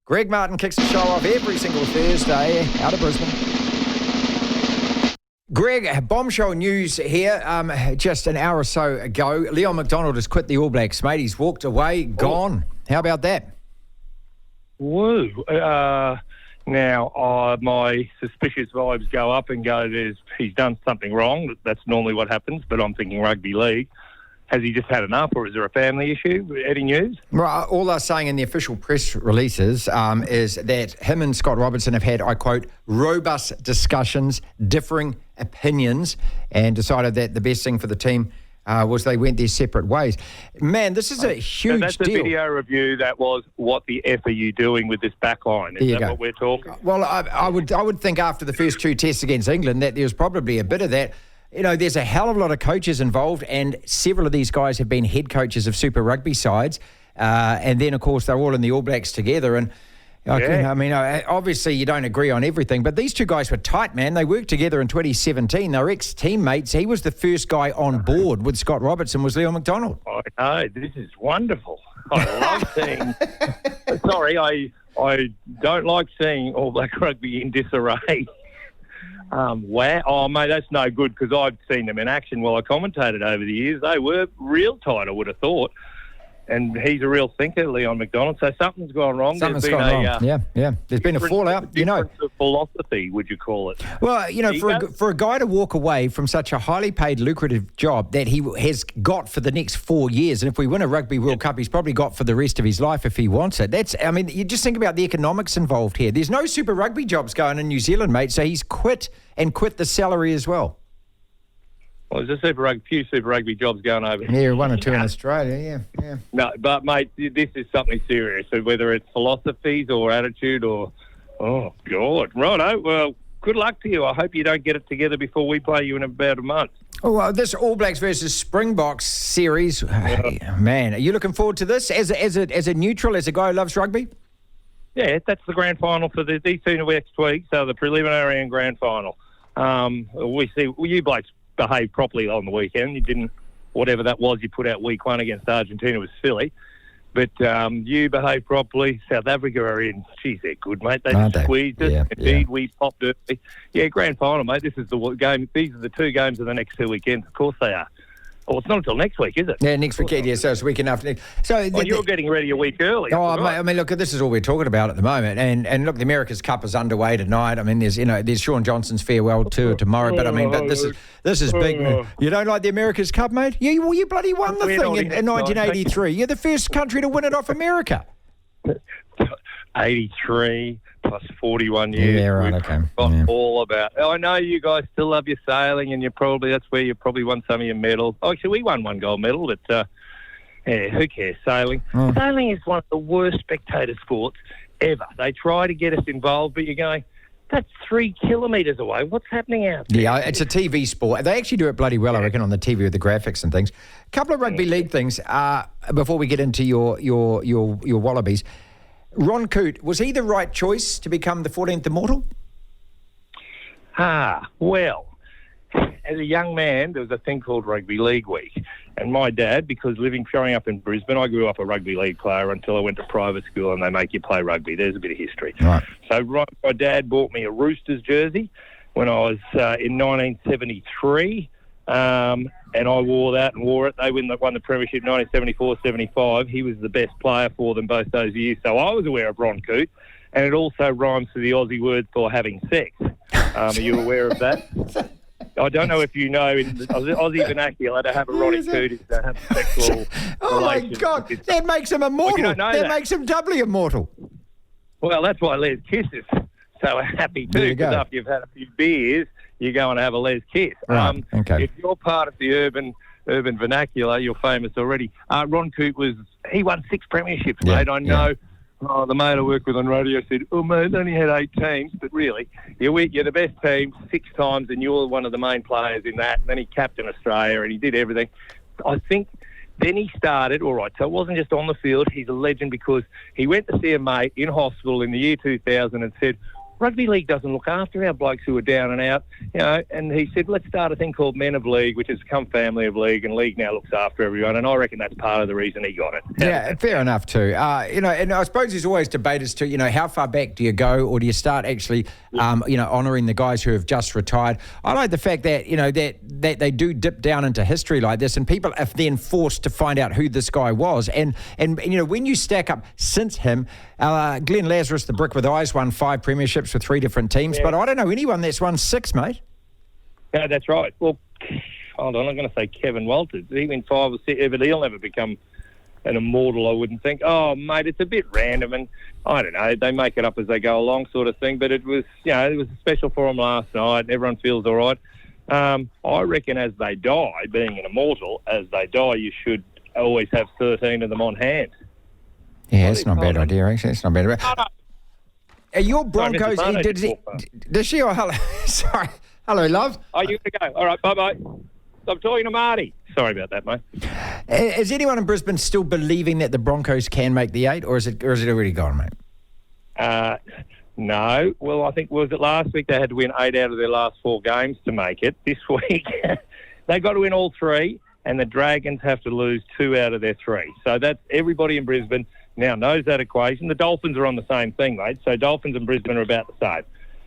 Greg Martin kicks the show off every single Thursday out of Brisbane. Greg, bombshell news here. Just an hour or so ago, Leon MacDonald has quit the All Blacks, mate. He's walked away, gone. How about that? Woo. Now, my suspicious vibes go up and go, he's done something wrong. That's normally what happens, but I'm thinking rugby league. Has he just had enough, or is there a family issue? Any news? Well, all they're saying in the official press releases is that him and Scott Robertson have had, I quote, robust discussions, differing opinions, and decided that the best thing for the team was they went their separate ways. Man, this is a huge deal. That's a video review that was, what the F are you doing with this back line? Is that what we're talking? Well, I would think after the first two tests against England that there's probably a bit of that. You know, there's a hell of a lot of coaches involved, and several of these guys have been head coaches of Super Rugby sides. And then, of course, they're all in the All Blacks together. And obviously you don't agree on everything, but these two guys were tight, man. They worked together in 2017. They were ex-teammates. He was the first guy on board with Scott Robertson, was Leon MacDonald. I know. This is wonderful. I love seeing... Sorry, I don't like seeing All Black rugby in disarray. Wow. Oh, mate, that's no good, because I've seen them in action while I commentated over the years. They were real tight, I would have thought. And he's a real thinker, Leon MacDonald. So something's gone wrong. Something's gone wrong. Yeah. There's been a fallout. Difference of philosophy, would you call it? Well, for a guy to walk away from such a highly paid, lucrative job that he has got for the next 4 years, and if we win a Rugby World Cup, he's probably got for the rest of his life if he wants it. You just think about the economics involved here. There's no Super Rugby jobs going in New Zealand, mate. So he's quit the salary as well. Well, there's a few Super Rugby jobs going over Yeah, here. one or two in Australia, yeah. No, but, mate, this is something serious. So whether it's philosophies or attitude or... Oh, God. Righto. Well, good luck to you. I hope you don't get it together before we play you in about a month. Oh, well, this All Blacks versus Springboks series, man, are you looking forward to this as a neutral, as a guy who loves rugby? Yeah, that's the grand final for these two next week, so the preliminary and grand final. We see... Well, you blokes behaved properly on the weekend. You didn't, whatever that was you put out week one against Argentina was silly. But you behaved properly. South Africa are in. Geez, they're good, mate. They just squeezed us. Yeah, Indeed, we popped it. Yeah, grand final, mate. This is the game. These are the two games of the next 2 weekends. Of course they are. Oh, it's not until next week, is it? Yeah, next weekend, yeah, so it's the weekend after. So you're getting ready a week early. Oh, I mean, look, this is all we're talking about at the moment. And look, the America's Cup is underway tonight. I mean, there's Sean Johnson's farewell tour tomorrow, but this is big. You don't like the America's Cup, mate? You bloody won the thing in 1983. You're the first country to win it off America. 83 plus 41 years. Yeah, right, okay. All about. I know you guys still love your sailing, and that's where you probably won some of your medals. Oh, actually, we won one gold medal, but who cares? Sailing. Sailing is one of the worst spectator sports ever. They try to get us involved, but you're going, that's 3 kilometres away. What's happening out there? Yeah, it's a TV sport. They actually do it bloody well, I reckon, on the TV with the graphics and things. A couple of rugby league things before we get into your Wallabies. Ron Coote, was he the right choice to become the 14th Immortal? Well, as a young man, there was a thing called Rugby League Week. And my dad, because growing up in Brisbane, I grew up a rugby league player until I went to private school, and they make you play rugby. There's a bit of history. Right. So my dad bought me a Roosters jersey when I was in 1973. And I wore that and wore it. They won the premiership 1974-75. He was the best player for them both those years. So I was aware of Ron Coote. And it also rhymes to the Aussie word for having sex. Are you aware of that? I don't know if you know, in the Aussie vernacular, to have a Ronnie Coote is to have sexual Oh, my God. That makes him immortal. Well, you don't know that makes him doubly immortal. Well, that's why Les Kiss is so happy too. Because after you've had a few beers, you go and have a Les Kiss. Right. Okay. If you're part of the urban vernacular, you're famous already. Ron Coote he won 6 premierships, mate. I know. The mate I work with on radio said, "Oh, mate, they only had 8 teams," but really, you're the best team 6 times, and you're one of the main players in that. And then he captained Australia, and he did everything. I think then he started. All right, so it wasn't just on the field. He's a legend because he went to see a mate in hospital in the year 2000 and said, Rugby league doesn't look after our blokes who are down and out, and he said, let's start a thing called Men of League, which has become Family of League, and League now looks after everyone, and I reckon that's part of the reason he got it. Yeah, fair enough too. And I suppose there's always debate as to, how far back do you go, or do you start actually, honouring the guys who have just retired? I like the fact that, that they do dip down into history like this, and people are then forced to find out who this guy was. And when you stack up since him, Glenn Lazarus, the Brick with Eyes, won 5 premierships with 3 different teams, but I don't know anyone that's won 6, mate. No, that's right. Well, hold on, I'm going to say Kevin Walters. He went 5 or 6, but he'll never become an immortal, I wouldn't think. Oh, mate, it's a bit random, and I don't know, they make it up as they go along sort of thing, but it was, it was special for them last night. Everyone feels all right. I reckon as they die, being an immortal, as they die, you should always have 13 of them on hand. Yeah, it's not a bad idea, actually. It's not a bad idea. Are your Broncos... Does she... Oh, hello. Sorry. Hello, love. Oh, you got to go. All right, bye-bye. I'm talking to Marty. Sorry about that, mate. Is anyone in Brisbane still believing that the Broncos can make the 8, or is it already gone, mate? No. Well, I think, was it last week they had to win 8 out of their last 4 games to make it? This week, they got to win all 3, and the Dragons have to lose 2 out of their 3. So that's everybody in Brisbane now knows that equation. The Dolphins are on the same thing, mate. So Dolphins and Brisbane are about the same.